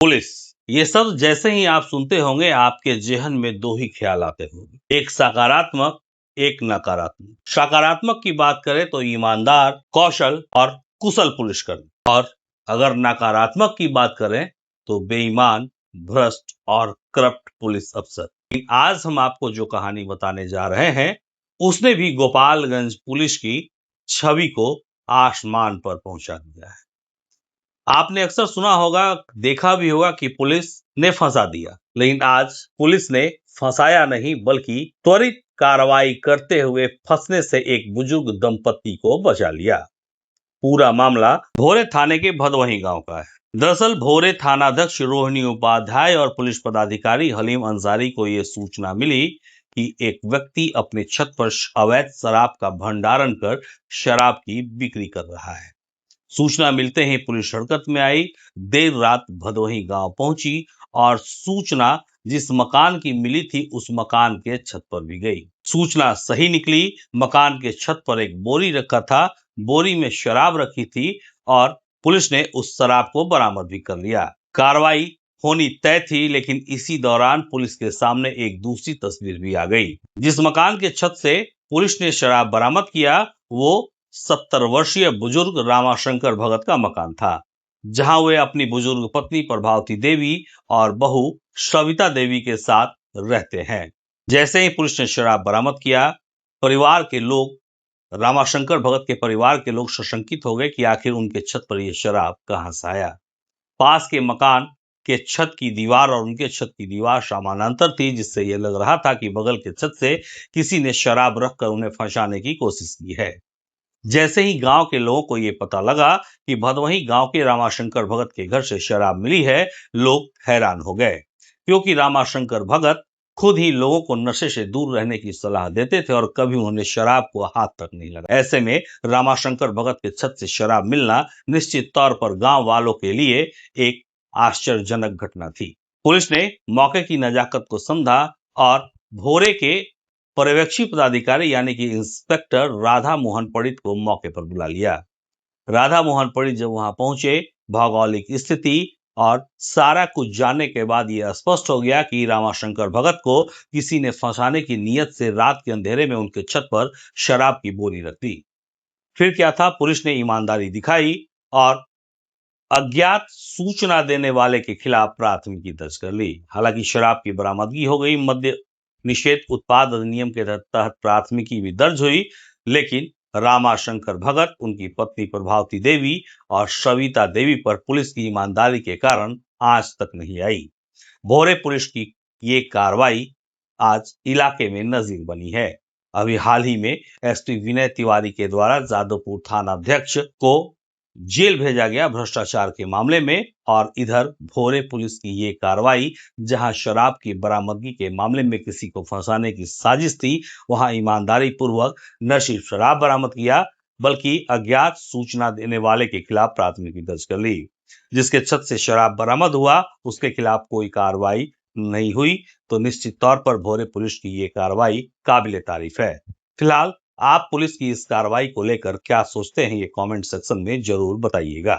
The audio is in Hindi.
पुलिस, ये सब जैसे ही आप सुनते होंगे आपके जेहन में दो ही ख्याल आते होंगे, एक सकारात्मक, एक नकारात्मक। सकारात्मक की बात करें तो ईमानदार, कौशल और कुशल पुलिसकर्मी, और अगर नकारात्मक की बात करें तो बेईमान, भ्रष्ट और करप्ट पुलिस अफसर। लेकिन आज हम आपको जो कहानी बताने जा रहे हैं उसने भी गोपालगंज पुलिस की छवि को आसमान पर पहुंचा दिया है। आपने अक्सर सुना होगा, देखा भी होगा कि पुलिस ने फंसा दिया, लेकिन आज पुलिस ने फंसाया नहीं बल्कि त्वरित कार्रवाई करते हुए फंसने से एक बुजुर्ग दंपति को बचा लिया। पूरा मामला भोरे थाने के भदवही गांव का है। दरअसल भोरे थानाध्यक्ष रोहिणी उपाध्याय और पुलिस पदाधिकारी हलीम अंसारी को यह सूचना मिली कि एक व्यक्ति अपने छत पर अवैध शराब का भंडारण कर शराब की बिक्री कर रहा है। सूचना मिलते ही पुलिस हरकत में आई, देर रात भदोही गांव पहुंची और सूचना जिस मकान की मिली थी उस मकान के छत पर भी गई। सूचना सही निकली, मकान के छत पर एक बोरी रखा था, बोरी में शराब रखी थी और पुलिस ने उस शराब को बरामद भी कर लिया। कार्रवाई होनी तय थी, लेकिन इसी दौरान पुलिस के सामने एक दूसरी तस्वीर भी आ गई। जिस मकान के छत से पुलिस ने शराब बरामद किया वो 70 वर्षीय बुजुर्ग रामाशंकर भगत का मकान था, जहां वे अपनी बुजुर्ग पत्नी प्रभावती देवी और बहू सविता देवी के साथ रहते हैं। जैसे ही पुलिस ने शराब बरामद किया, परिवार के लोग, रामाशंकर भगत के परिवार के लोग सशंकित हो गए कि आखिर उनके छत पर यह शराब कहां से आया। पास के मकान के छत की दीवार और उनके छत की दीवार समानांतर थी, जिससे यह लग रहा था कि बगल के छत से किसी ने शराब रखकर उन्हें फंसाने की कोशिश की है। जैसे ही गांव के लोगों को यह पता लगा कि भदवही गांव के रामाशंकर भगत के घर से शराब मिली है, लोग हैरान हो गए, क्योंकि रामाशंकर भगत खुद ही लोगों को नशे से दूर रहने की सलाह देते थे और कभी उन्होंने शराब को हाथ तक नहीं लगा। ऐसे में रामाशंकर भगत के छत से शराब मिलना निश्चित तौर पर गांव वालों के लिए एक आश्चर्यजनक घटना थी। पुलिस ने मौके की नजाकत को समझा और भोरे के पर्यवेक्षी पदाधिकारी यानी कि इंस्पेक्टर राधा मोहन पंडित को मौके पर बुला लिया। राधा मोहन पंडित जब वहां पहुंचे, भौगोलिक स्थिति और सारा कुछ जानने के बाद यह स्पष्ट हो गया कि रामाशंकर भगत को किसी ने फंसाने की नीयत से रात के अंधेरे में उनके छत पर शराब की बोरी रख दी। फिर क्या था, पुलिस ने ईमानदारी दिखाई और अज्ञात सूचना देने वाले के खिलाफ प्राथमिकी दर्ज कर ली। हालांकि शराब की बरामदगी हो गई, मद्य निषेध उत्पाद अधिनियम के तहत प्राथमिकी भी दर्ज हुई, लेकिन रामाशंकर भगत, उनकी पत्नी प्रभावती देवी और सविता देवी पर पुलिस की ईमानदारी के कारण आज तक नहीं आई। भोरे पुलिस की ये कार्रवाई आज इलाके में नजीर बनी है। अभी हाल ही में एसपी विनय तिवारी के द्वारा जादवपुर थानाध्यक्ष को जेल भेजा गया भ्रष्टाचार के मामले में, और इधर भोरे पुलिस की ये कार्रवाई, जहां शराब की बरामदगी के मामले में किसी को फंसाने की साजिश थी, वहां ईमानदारी पूर्वक न सिर्फ शराब बरामद किया बल्कि अज्ञात सूचना देने वाले के खिलाफ प्राथमिकी दर्ज कर ली। जिसके छत से शराब बरामद हुआ उसके खिलाफ कोई कार्रवाई नहीं हुई, तो निश्चित तौर पर भोरे पुलिस की ये कार्रवाई काबिले तारीफ है। फिलहाल आप पुलिस की इस कार्रवाई को लेकर क्या सोचते हैं, ये कमेंट सेक्शन में जरूर बताइएगा।